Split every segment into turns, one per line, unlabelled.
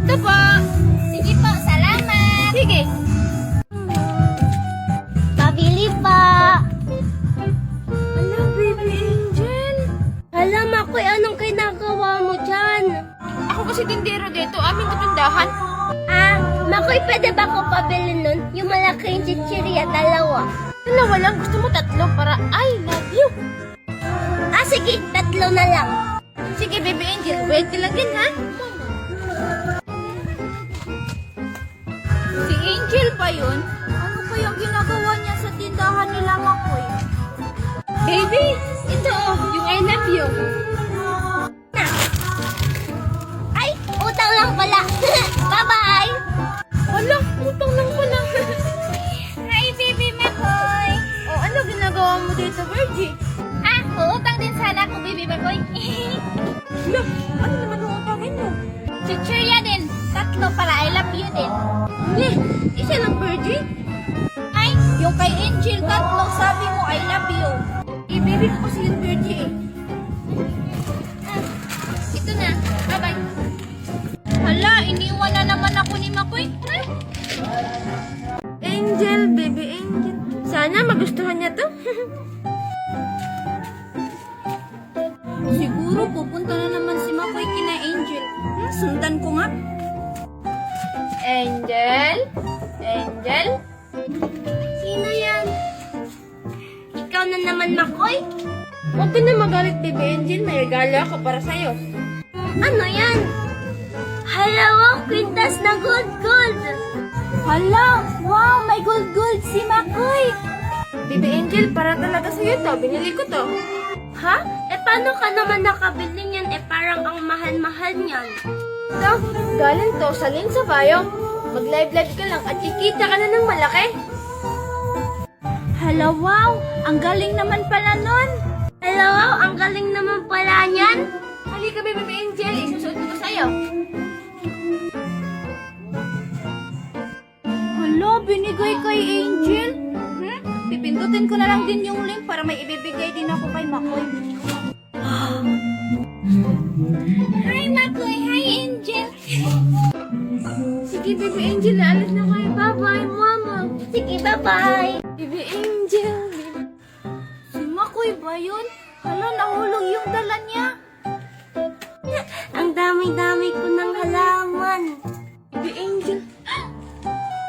Ito po.
Sige po, salamat.
Sige.
Pabili pa.
Hala, baby angel.
Hala, Makoy, anong ginagawa mo dyan?
Ako kasi tindero dito. Aming katundahan.
Makoy, pwede ba ko pabili nun? Yung malaking chichirya, dalawa.
Dalawa lang. Gusto mo tatlo para I love you.
Sige, 3 na lang.
Sige, baby angel. Wait ka lang din, ha? Si Angel pa yun? Ano kayang ginagawa niya sa tindahan nila, Makoy? Baby, ito yung I love you.
Ay, utang lang pala. Bye-bye.
Hala, utang lang pala.
Hi, baby Makoy.
Ano ginagawa mo dito, Virgie?
Uutang din sana ako, baby Makoy.
Hala, ano naman ang utangin mo?
Chichirya din. 3 para I love you din.
Isa lang, Virgie?
Ay, yung kay Angel, 3 sabi mo I love you.
Baby ko kasi yung Virgie eh.
Ito na. Bye-bye.
Hala, iniwan na naman ako ni Makoy. Angel, baby angel. Sana magustuhan niya to. Siguro pupunta na naman si Makoy kina Angel. Sundan ko nga. Angel? Angel?
Sino yan? Ikaw na naman, Makoy?
Huwag ka na magalit, baby angel. May regalo ako para sa'yo.
Ano yan? Hala, wow, kwintas na gold.
Hala! Wow! May gold si Makoy! Baby angel, para talaga sa'yo to. Binili ko to.
Ha? Paano ka naman nakabili niyan? Parang ang mahal-mahal niyan.
Ito, galing to sa link sa bio. Mag-live ka lang at kikita ka na ng malaki.
Hala, wow! Ang galing naman pala nun. Hala, wow! Ang galing naman pala niyan.
Halika, baby angel. Isusuot ko to sa'yo. Hala, binigay kay Angel. Pipindutin ko na lang din yung link para may ibibigay din ako kay Makoy.
Hi, Makoy! Hi, Angel!
Sige, baby angel. Naalis na kayo. Bye-bye, mama.
Sige, bye-bye!
Baby angel. Si Makoy ba yun? Hala, nahulog yung dala niya.
Ang dami-dami ko ng halaman.
Baby angel.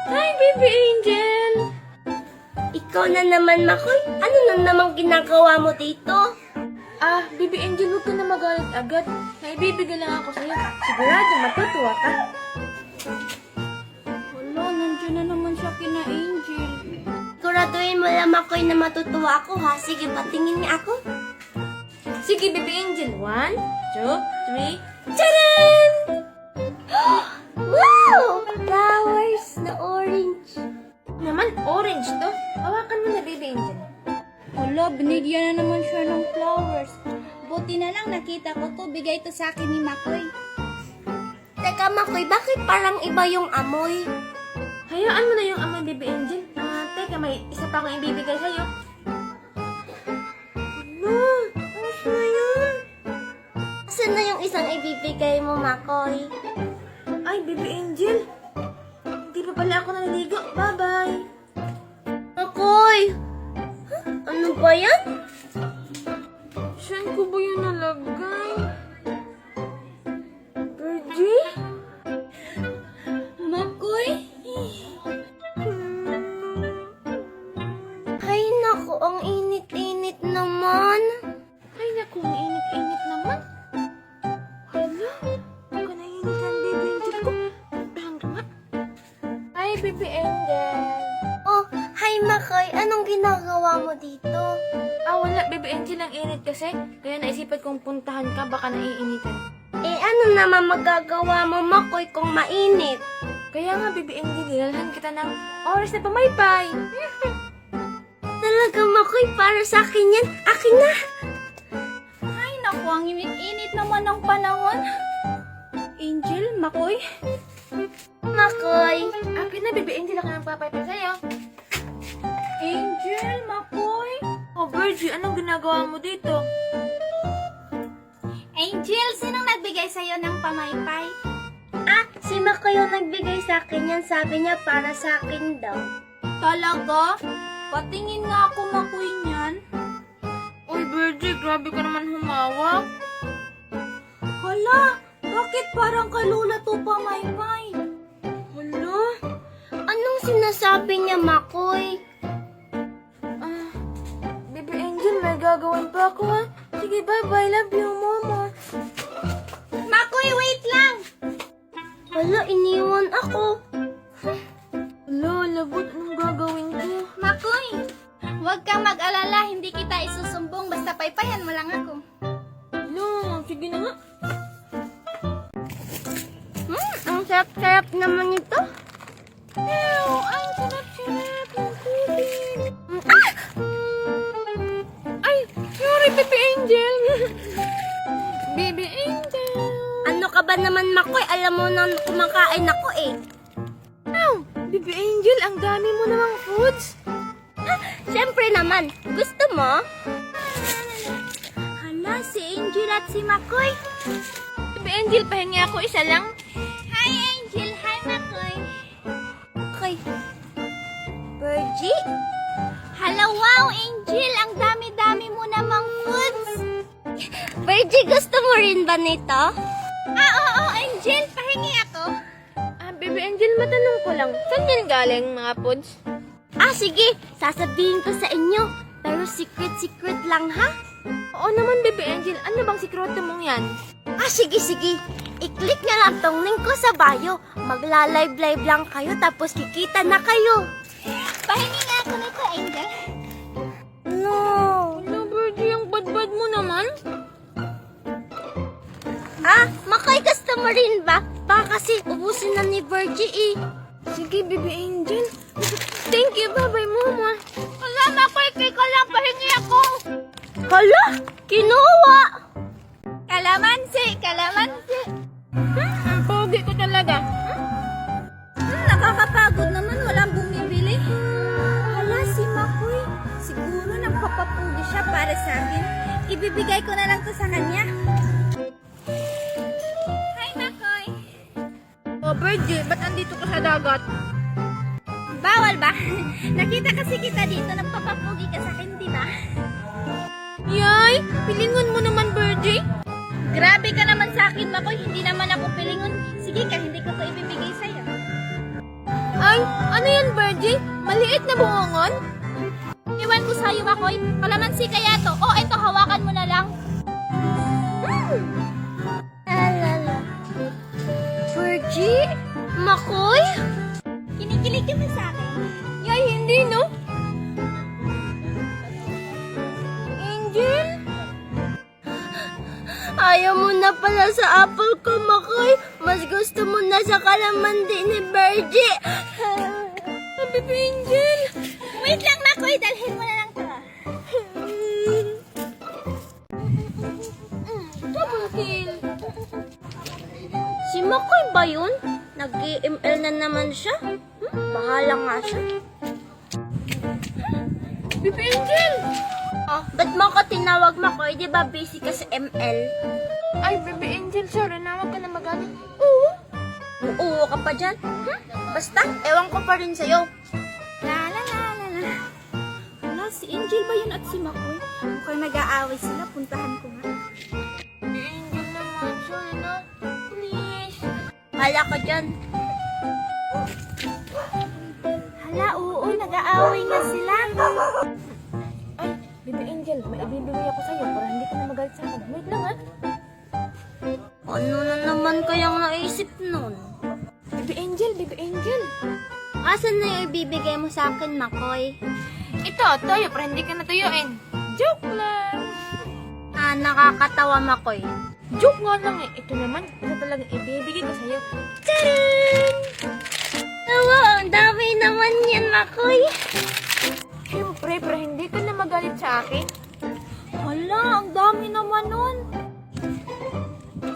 Hi, baby angel.
Ikaw na naman, Makoy. Ano na naman ginagawa mo dito?
Baby angel, huwag ka na magalit agad. Naibibigay lang ako sa'yo. Sigurado, matutuwa ka. Wala, nandiyan na naman siya kina Angel.
Siguraduhin mo lang, Makoy, na matutuwa ako, ha? Sige, patingin niya ako.
Sige, baby angel. 1, 2, 3.
Tcharan! Wow! Flowers na orange.
Naman, orange to. Hawakan mo na, baby angel. Wala, binigyan na naman siya ng flowers.
Buti na lang nakita ko to. Bigay to sa akin ni Makoy. Teka, Makoy, bakit parang iba yung amoy?
Hayaan mo na yung amoy, baby angel. Teka, may isa pa akong ibibigay sa'yo.
Ayos na yun. Asan na yung isang ibibigay mo, Makoy?
Ay, baby angel. Hindi pa pala ako naliligo. Bye-bye.
Makoy! Ano ba yan?
Saan ko ba yun nalagay? Virgie?
Makoy? Ay, naku, ang init-init naman.
Ay, naku, may init-init naman. Hala, huwag ka nainitan, baby angel ko. Puntahan ka nga. Hi, baby angel.
Oh, hi, Makoy. Anong ginagawa mo dito?
Wala, baby angel, ang init kasi. Kaya naisipan kong puntahan ka, baka naiinitan.
Ano naman magagawa mo, Makoy, kung mainit?
Kaya nga, baby angel, nilalhan kita ng oras na pamaypay.
Talaga, Makoy, para sa akin yan. Akin na.
Ay, naku, ang init-init naman ng panahon. Angel, Makoy.
Makoy.
Akin na, baby angel, ako nang papaypay sa'yo. Angel, Makoy. Virgie, anong ginagawa mo dito?
Angel, sinong nagbigay sa'yo ng pamaypay? Si Makoy yung nagbigay sa akin yan. Sabi niya para sa akin daw.
Talaga? Patingin nga ako, Makoy, niyan. Uy, Virgie, grabe ka naman humawak. Hala, bakit parang kay Lola to pa, Maymay? Hala,
Anong sinasabi niya, Makoy?
Baby Angel, may gagawin pa ako, ha? Sige, bye-bye. Love you, Mama.
Makoy, wait lang! Hala, iniwan ako.
Hala, labot. Anong gagawin ko?
Makoy, huwag kang mag-alala. Hindi kita isusumbong. Basta paypayan mo lang ako.
Hala, sige na nga.
Ang sarap-sarap naman ito.
Ew, ang sarap-sarap ng tubig. Ay, sorry, Baby Angel. Baby Angel.
Ano ka ba naman, Makoy? Alam mo na kumakain ako eh.
Ow, Baby Angel, ang dami mo namang foods.
Siyempre naman. Gusto mo? Hala, si Angel at si Makoy.
Baby Angel, pahingi ako isa lang.
Hi, Angel. Hi, Makoy. Okay. Virgie? Hala, wow, Angel. Ang dami-dami mo namang foods. Virgie, gusto mo rin ba nito? Oo, Angel. Pahingi ako.
Baby Angel, matanong ko lang. Saan yan galing mga foods?
Sige. Sasabihin ko sa inyo. Pero secret lang, ha?
Oo naman, Baby Angel. Ano bang sikreto mong yan?
Sige. I-click na lang tong link ko sa bio. Magla-live lang kayo tapos kikita na kayo. Pahingi nga ako nito, Angel. No.
Ano, Virgie, ang bad-bad mo naman?
Makoy, gusto mo rin ba? Baka kasi ubusin na ni Virgie eh.
Sige, Baby Angel. Thank you, bye-bye, Mama.
Wala, Makoy, kay ka lang pahingi ako. Hala, kinuha. Kalamansi.
Ang pogi ko talaga.
Nakakapagod naman, walang bumibili. Hala, si Makoy. Siguro nagpapapugi siya para sa akin. Ibibigay ko na lang to sa kanya. Hi, Makoy.
Oh, Virgie, ba't andito ka sa dagat?
Bawal ba? Nakita kasi kita dito, nagpapapugi ka sa akin, di ba?
Yay! Pilingon mo naman, Virgie.
Grabe ka naman sa akin, Makoy. Hindi naman ako pilingon. Sige ka, hindi ko to ibibigay sa'yo.
Ay, ano yan, Virgie? Maliit na buongon?
Iwan ko sa'yo, Makoy. Kalamansi kaya to. Eto, hawakan mo na lang. Alala. Virgie? Makoy? Kinikilig ka ba sa akin?
Yay, hindi, no? Angel?
Ayaw mo na pala sa apple ko, Makoy. Mas gusto mo na sa kalamansi ni Virgie.
Baby Angel.
Wait lang, Makoy. Dalhin mo na lang to.
Double kill.
Si Makoy ba yun? Nag-EML na naman siya. Bahala nga siya.
Baby Angel.
Ba't mo ko tinawag, Makoy? Di ba busy ka sa ML?
Ay, Baby Angel, sorry na. Huwag ka na magalit.
Oo ka pa dyan. Basta, ewan ko pa rin sa'yo. La. Wala, si Angel ba yun at si Makoy? Mukhang nag-aaway sila. Puntahan ko nga.
Baby Angel naman, sorry na. Please.
Hala ka dyan. Hala, oo, nag-aaway na sila.
Ay, Baby Angel, may ibibigay ako sa'yo para hindi ka na magalit sa akin. Wait lang, ha?
Ano na naman kayang naisip nun?
Baby Angel.
Asan na yung ibibigay mo sa akin, Makoy?
Ito, toyo para hindi ka natuyuin. Joke lang.
Nakakatawa, Makoy.
Joke nga lang eh. Ito naman, ito talagang ibibigay ko sa'yo. Tcharan!
Tawa, ang dami naman yan, Makoy.
Siyempre, para hindi ka na magalit sa akin.
Hala, ang dami naman nun.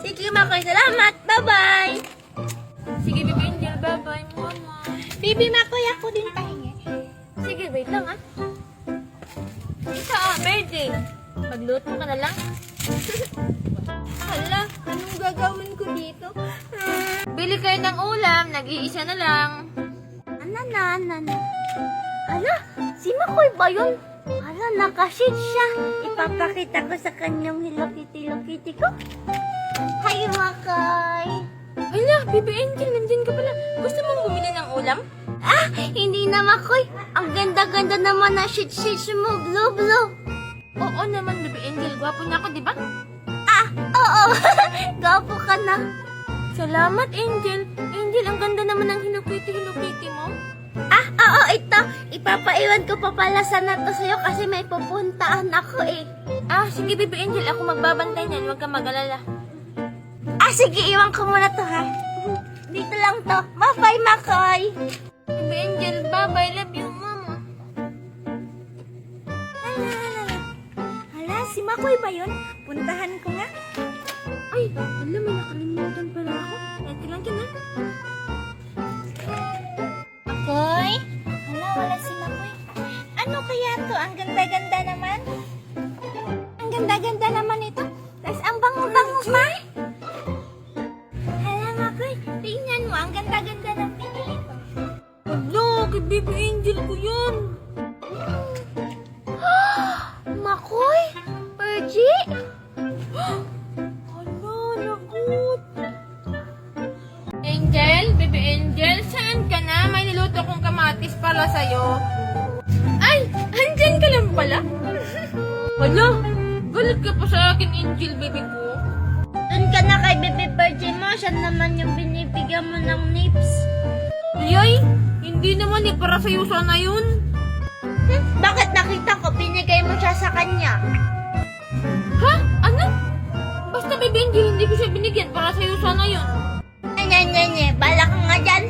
Sige, Makoy, salamat. Bye-bye.
Sige, Baby Angel, bye-bye, Mama.
Bibi, Makoy, ako din pahingi.
Sige, wait lang, ha? Ito, birthday. Magluto ka na lang.
Hala, anong gagawin ko dito?
Bili kayo ng ulam, nag-iisa na lang.
Anana. Hala, si Makoy ba yun? Hala, nakashit siya. Ipapakita ko sa kanyang Hello Kitty ko. Hi, Makoy.
Hala, Baby Angel, nandyan ka pala. Gusto mong bumili ng ulam?
Ah, hindi na, Makoy. Ang ganda-ganda naman na shit mo, blue.
Oo naman, Baby Angel. Gwapo na ako, di ba?
Ah, oo. Gapo ka na.
Salamat, Angel. Angel, ang ganda naman ng Hello Kitty mo.
Ah, oo, ito. Ipapaiwan ko pa pala sana to sa'yo kasi may pupuntaan ako eh.
Ah, sige, Baby Angel. Ako magbabantay niyan. Huwag kang mag-alala.
Ah, sige, iwan ko muna to ha. Dito lang to. Bye-bye, Makoy.
Baby Angel, bye-bye. Love you, mama.
Hala, si Makoy ba yun? Puntahan ko nga.
Ay, alam mo, nakalimutan pala ako. Ito lang dyan, ha?
Makoy? Hala, wala si Makoy. Ano kaya to? Ang ganda-ganda naman. Ang ganda-ganda naman ito. Tapos ang bango-bango pa. Hala, Makoy. Tingnan mo, ang ganda-ganda ng pinili ko.
Hala, kay Baby Angel ko yun.
Makoy? Perji?
Hala, lagot. Angel, Baby Angel, saan ka na? May niluto kong kamatis para sa'yo. Ay, andyan ka lang pala. Hala, galit ka pa sa akin, Angel, baby ko.
Doon ka na kay Bebe Perji mo. Siya naman yung binibigyan mo ng nips.
Yay, hindi naman eh, para sa'yo sana yun.
Bakit nakita ko binigay mo siya sa kanya?
Ha? Ano? Basta, Baby Angel, hindi ko siya binigyan para sa'yo sana yun.
Nye, bala ka nga dyan.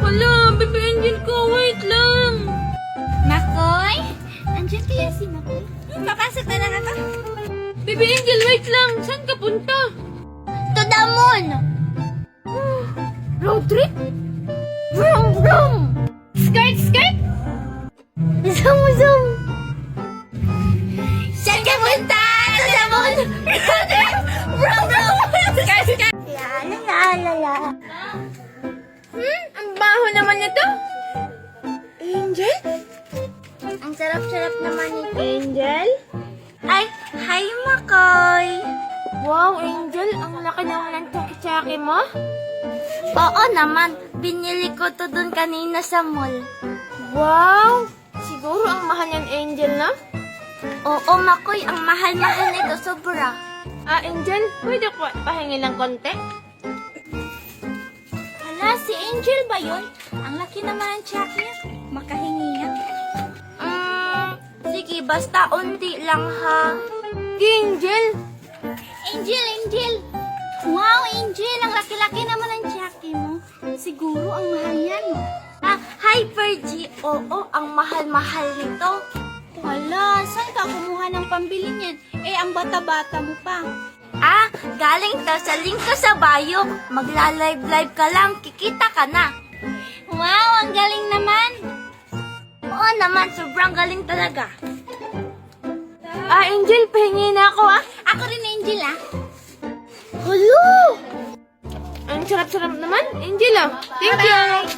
Hala, Baby Angel ko, wait lang.
Makoy? Andiyan kaya si Makoy? Papasok na lang ako.
Baby Angel, wait lang. Saan ka punta?
To the moon!
Road trip?
Vroom, vroom!
Skirt, skirt?
Zoom! Saan ka punta? To the moon! Vroom, vroom!
Skirt, skirt.
La.
Ang baho naman nito. Angel?
Ang sarap-sarap naman ni Angel. Ay, hi Makoy!
Wow, Angel, ang laki naman ng tsaki-tsaki mo.
Oo naman, binili ko to dun kanina sa mall.
Wow, siguro ang mahal yan, Angel, na?
Oo, Makoy, ang mahal-mahal nito, sobra.
Ah, Angel, pwede ko pahingi ng konti?
Hala, si Angel ba yun? Ang laki naman ng check niya. Makahingi nga. Sige, basta unti lang ha.
Angel!
Angel! Wow, Angel, ang laki-laki naman ng check mo. Siguro ang mahal yan. Ah, hi, Perji. Oo, ang mahal-mahal nito. Hala, saan ka kumuha ng pambili niyan? Eh, ang bata-bata mo pa. Ah, galing to sa link ko sa bio. Magla-live ka lang, kikita ka na. Wow, ang galing naman. Oo naman, sobrang galing talaga.
Ah, Angel, pahingi na ako, ah.
Ako rin, Angel, ah. Hello!
Ang sarap-sarap naman, Angel, ah. Thank you.